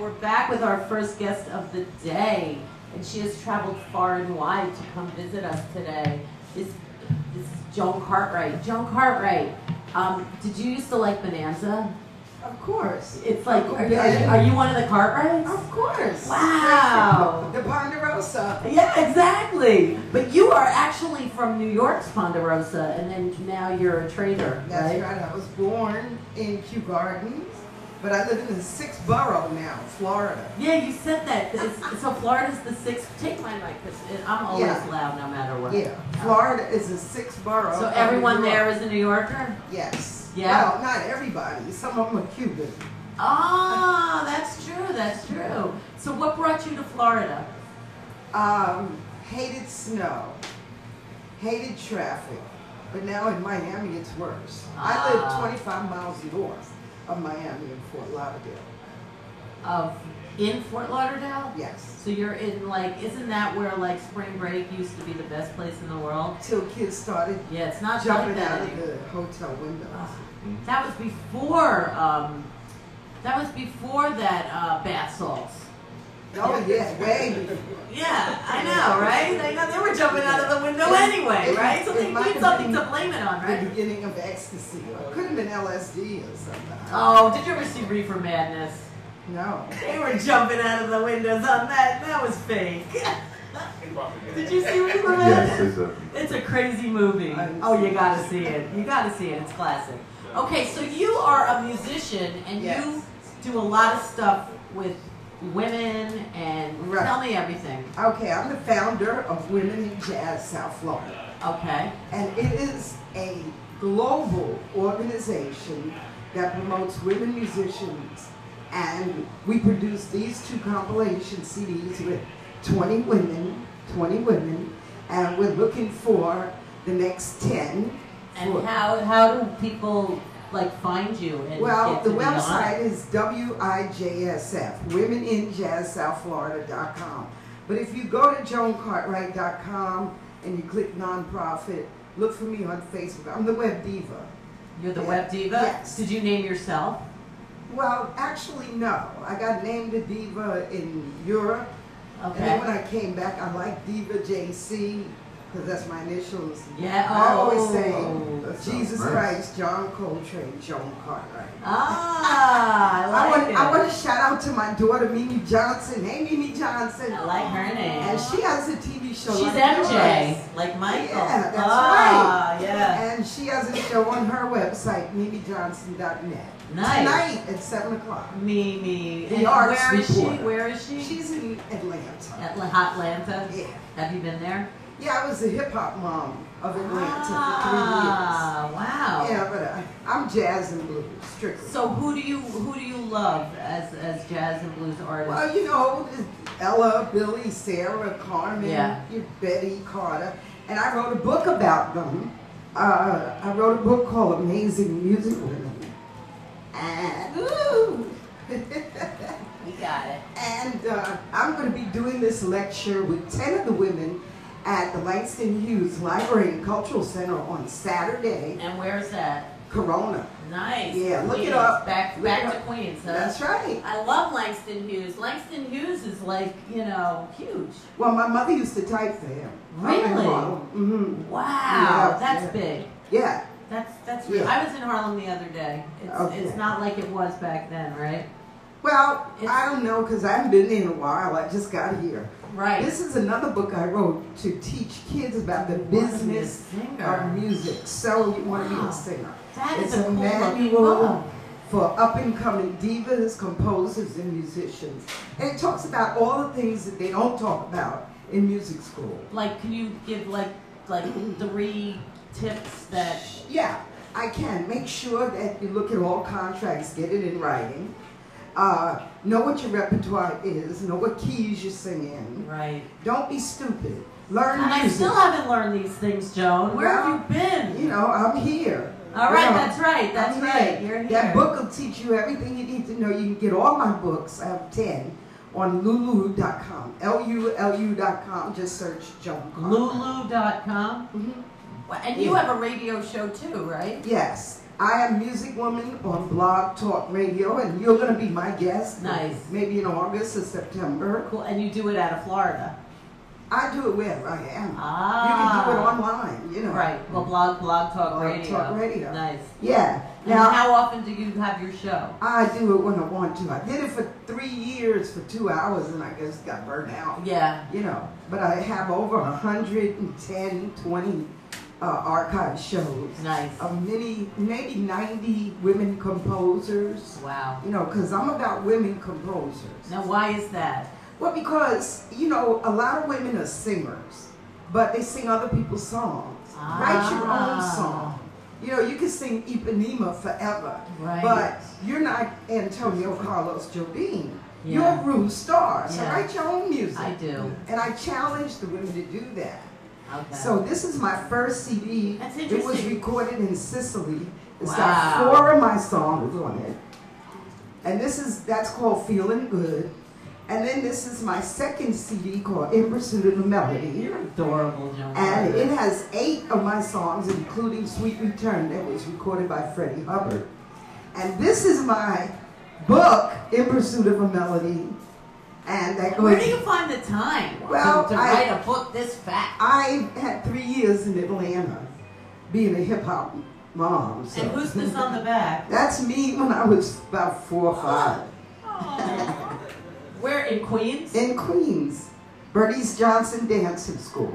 We're back with our first guest of the day, and she has traveled far and wide to come visit us today. This is JoAn CarTwRigHT. JoAn CarTwRigHT, did you used to like Bonanza? Of course. It's like, are you one of the CarTwRigHTs? Of course. Wow. The Ponderosa. Yeah, exactly. But you are actually from New York's Ponderosa, and then now you're a trader, That's right? right. I was born in Kew Gardens, but I live in the 6th borough now, Florida. Yeah, you said that. So Florida's the 6th. Take my mic, because I'm always loud no matter what. Yeah. Florida is the 6th borough. So everyone there is a New Yorker? Yes. Yeah. Well, not everybody. Some of them are Cuban. Ah, that's true. That's true. So what brought you to Florida? Hated snow, hated traffic, but now in Miami it's worse. I live 25 miles north of Miami in Fort Lauderdale. In Fort Lauderdale? Yes. So you're in, like, isn't that where, like, spring break used to be the best place in the world? Till kids started it's not jumping like that out of the hotel windows. That was before, that bath salts. Oh yeah, way before. Yeah, I know, right? I know they were jumping out of the window anyway, right? So they need something to blame it on, right? The beginning of ecstasy. It could have been LSD or something. Oh, did you ever see Reefer Madness? No. They were jumping out of the windows on that. That was fake. Did you see Reefer Madness? Yes, it's a crazy movie. Oh, you gotta see it. You gotta see it. It's classic. Okay, so you are a musician and you do a lot of stuff with women and tell me everything. Okay, I'm the founder of Women in Jazz South Florida. Okay. And it is a global organization that promotes women musicians, and we produce these 2 compilation CDs with 20 women, and we're looking for the next 10. And how do people find you? And well, get the to be website on? is WIJSF, womeninjazzsouthflorida.com. But if you go to JoAnCarTWright.com and you click nonprofit, look for me on Facebook. I'm the web diva. You're the web diva? Yes. Did you name yourself? Well, actually, no. I got named a diva in Europe. Okay. And then when I came back, I like Diva JC, because that's my initials. Yeah. I always say, Jesus nice. Christ, John Coltrane, JoAn CarTwRigHT. Ah, I like it. I want to shout out to my daughter, Mimi Johnson. Hey, Mimi Johnson. I like her name. And she has a TV show. She's like MJ, yours. like Michael. Yeah, that's right. Yeah. And she has a show on her website, mimijohnson.net. Nice. Tonight at 7 o'clock. Mimi. The Arts where is she? Reporter. Where is she? She's in Atlanta. Atlanta? Yeah. Have you been there? Yeah, I was the hip-hop mom of Atlanta for 3 Ah, wow. years. Yeah, but I'm jazz and blues, strictly. So who do you love as jazz and blues artists? Well, you know, Ella, Billy, Sarah, Carmen, Betty, Carter. And I wrote a book about them. I wrote a book called Amazing Music Women. And, We got it. And I'm going to be doing this lecture with 10 of the women at the Langston Hughes Library and Cultural Center on Saturday. And where's that? Corona. Nice. Yeah, look Queens. it up. Back to Queens, huh? That's right. I love Langston Hughes. Langston Hughes is huge. Well, my mother used to type for him. Really? Mm-hmm. Wow, that's big. Yeah. That's real. I was in Harlem the other day. It's not like it was back then, right? Well, I don't know, because I haven't been there in a while. I just got here. Right. This is another book I wrote to teach kids about the business of music. So you want to be a singer. That is It's a manual for up-and-coming divas, composers, and musicians. And it talks about all the things that they don't talk about in music school. Like, can you give like 3 tips that... Yeah, I can. Make sure that you look at all contracts, get it in writing. Know what your repertoire is, know what keys you sing in. Right. Don't be stupid. Learn and music. I still haven't learned these things, JoAn. Where have you been? You know, I'm here. All right, that's right. That's right. You're here. That book will teach you everything you need to know. You can get all my books. I have 10 on lulu.com. LULU.com. Just search JoAn CarTwRigHT. Lulu.com? Mm-hmm. And you have a radio show too, right? Yes. I am Music Woman on Blog Talk Radio, and you're going to be my guest. Nice. Maybe in August or September. Cool. And you do it out of Florida? I do it wherever I am. Ah. You can do it online, you know. Right. Well, Blog Talk Radio. Blog Talk Radio. Nice. Yeah. And Now, how often do you have your show? I do it when I want to. I did it for 3 years for 2 hours, and I just got burned out. Yeah. You know, but I have over 110, 20 archive shows. Nice. Of maybe 90 women composers. Wow. You know, because I'm about women composers. Now, why is that? Well, because, you know, a lot of women are singers, but they sing other people's songs. Write your own song. You know, you can sing Ipanema forever, Right. but you're not Antonio Carlos Jobim. Yeah. You're ReW Star, so Yeah. write your own music. I do. And I challenge the women to do that. Okay. So this is my first CD. That's It was interesting. recorded in Sicily. It's Wow. got 4 of my songs on it. And that's called Feeling Good. And then this is my second CD called In Pursuit of the Melody. You're adorable, JoAn. And it has 8 of my songs, including Sweet Return, that was recorded by Freddie Hubbard. And this is my book, In Pursuit of a Melody. And that goes. Where do you find the time Well, to write a book this fat? I had 3 years in Atlanta being a hip hop mom. So. And who's this on the back? That's me when I was about 4 or 5. Oh. Where, in Queens? In Queens, Bernice Johnson Dancing School,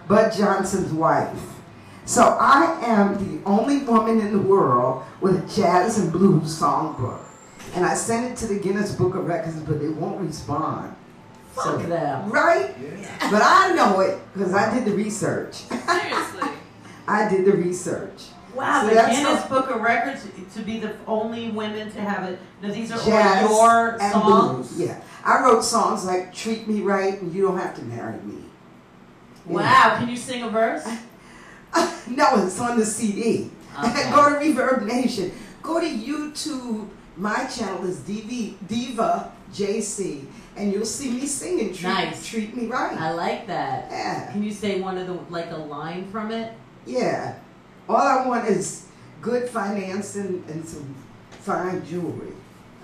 Bud Johnson's wife. So I am the only woman in the world with a jazz and blues songbook. And I sent it to the Guinness Book of Records, but they won't respond. Fuck them. Right? Yeah. But I know it because I did the research. Seriously. I did the research. Wow, So the that's Guinness how- Book of Records to be the only women to have it. Now these are Jazz all your and songs? blues. Yeah. I wrote songs like Treat Me Right and You Don't Have to Marry Me. Wow, can you sing a verse? No, it's on the CD. Okay. Go to Reverb Nation. Go to YouTube. My channel is Diva JC, and you'll see me singing Treat Me Right. I like that. Yeah. Can you say one of the, like a line from it? Yeah. All I want is good financing and some fine jewelry.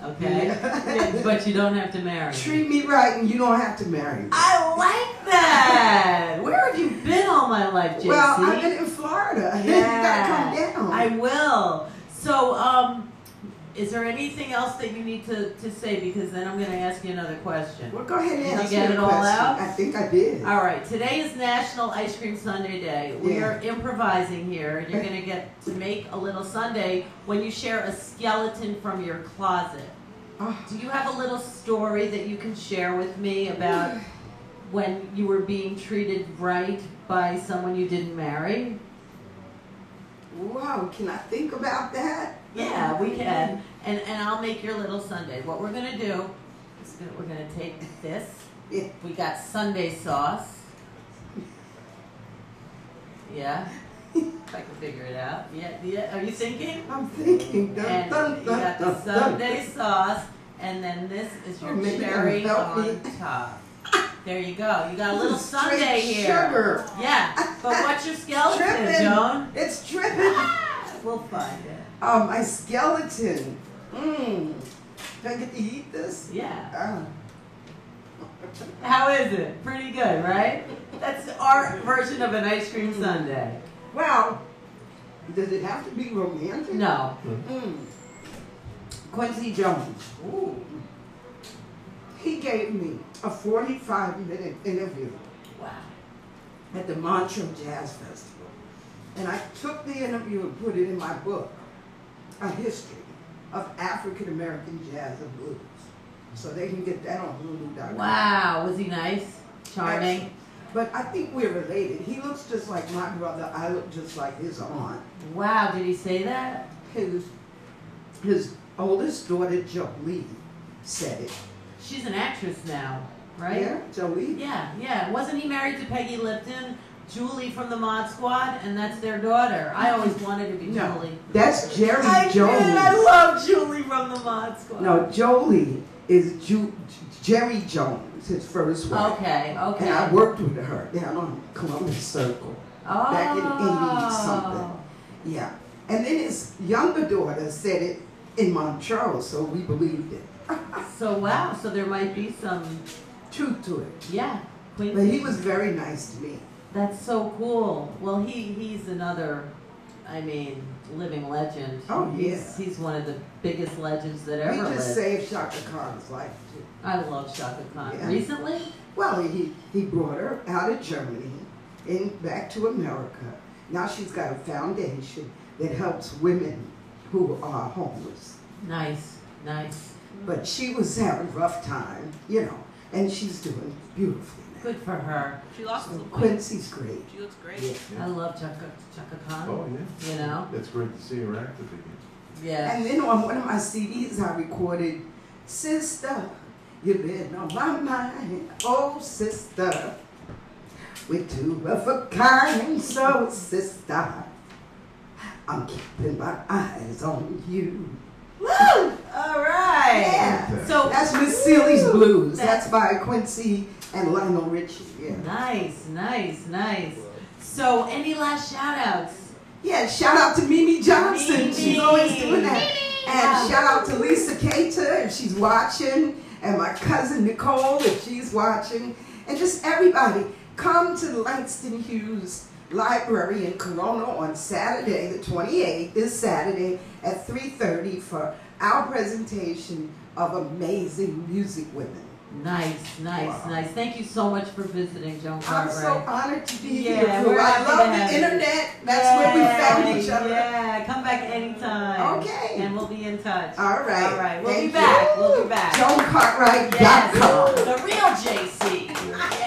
Okay. Yeah. But you don't have to marry. Treat me right and you don't have to marry me. I like that. Where have you been all my life, JC? Well, I've been in Florida. Yeah. You gotta come down. I will. So, is there anything else that you need to say? Because then I'm going to ask you another question. Well, go ahead and Did you ask get me it a all question. out? I think I did. All right. Today is National Ice Cream Sundae Day. We Yeah. are improvising here. You're going to get to make a little sundae when you share a skeleton from your closet. Oh. Do you have a little story that you can share with me about when you were being treated right by someone you didn't marry? Wow, can I think about that? Yeah, we can. And I'll make your little sundae. What we're going to do is we're going to take this. Yeah. We got sundae sauce. Yeah. If I can figure it out. Yeah. Are you thinking? I'm thinking. Dun, And dun, you dun, got the dun, sundae dun. sauce, and then this is your maybe cherry that'll help on me. top. There you go. You got a little Straight sundae here. Sugar. Yeah. But what's your skeleton, Dripping. JoAn? It's dripping. We'll find it. My skeleton. Do I get to eat this? Yeah. How is it? Pretty good, right? That's our version of an ice cream sundae. Well, does it have to be romantic? No. Quincy Jones. Ooh. He gave me a 45-minute interview Wow. at the Montreux Jazz Festival. And I took the interview and put it in my book, A History of African American Jazz and Blues. So they can get that on Lulu.com. Wow. Was he nice? Charming? Excellent. But I think we're related. He looks just like my brother. I look just like his aunt. Wow. Did he say that? His oldest daughter, Jolie, said it. She's an actress now, right? Yeah, Jolie? Yeah. Wasn't he married to Peggy Lipton? Julie from the Mod Squad? And that's their daughter. I always wanted to be No, Julie. that's Jerry I Jones. did. I love Julie from the Mod Squad. No, Jolie is Jerry Jones, his first wife. Okay. And I worked with her down on Columbus Circle back in 80-something. Yeah. And then his younger daughter said it in Montreal, so we believed it. So wow, so there might be some Truth to it. yeah. Quincy. But he was very nice to me. That's so cool. Well, he's another, I mean, living legend. Oh, yeah. He's one of the biggest legends that ever We lived. just saved Shaka Khan's life, too. I love Shaka Khan. Yeah. Recently? Well, he brought her out of Germany back to America. Now she's got a foundation that helps women who are homeless. Nice, nice. But she was having a rough time, you know, and she's doing beautifully now. Good for her. She lost some weight. Quincy's great. She looks great. Yeah. I love Chaka Khan. Oh, yeah. You know? It's great to see her active again. Yeah. And then on one of my CDs, I recorded, Sister, you've been on my mind, oh sister, we're two of a kind, so sister, I'm keeping my eyes on you. Woo! All right. Yeah. So That's Miss Seeley's Blues. That's- That's by Quincy and Lionel Richie. Yeah. nice, nice, nice. So any last shout outs? Yeah, shout out to Mimi Johnson. Mimi. She's always doing that. And Wow. shout out to Lisa Cater if she's watching. And my cousin Nicole if she's watching. And just everybody, come to the Langston Hughes Library in Corona on Saturday, the 28th, this Saturday at 3:30 for our presentation of amazing music women. Nice, nice, Wow. nice. Thank you so much for visiting, JoAn I'm CarTwRigHT. so honored to be Yeah, here. we're I happy to love have the you. internet. That's where we found each other. Yeah, come back anytime. Okay. And we'll be in touch. All right. All right. We'll Thank be back. you. We'll be back. JoAnCarTwRigHT.com. Yes. The real JC.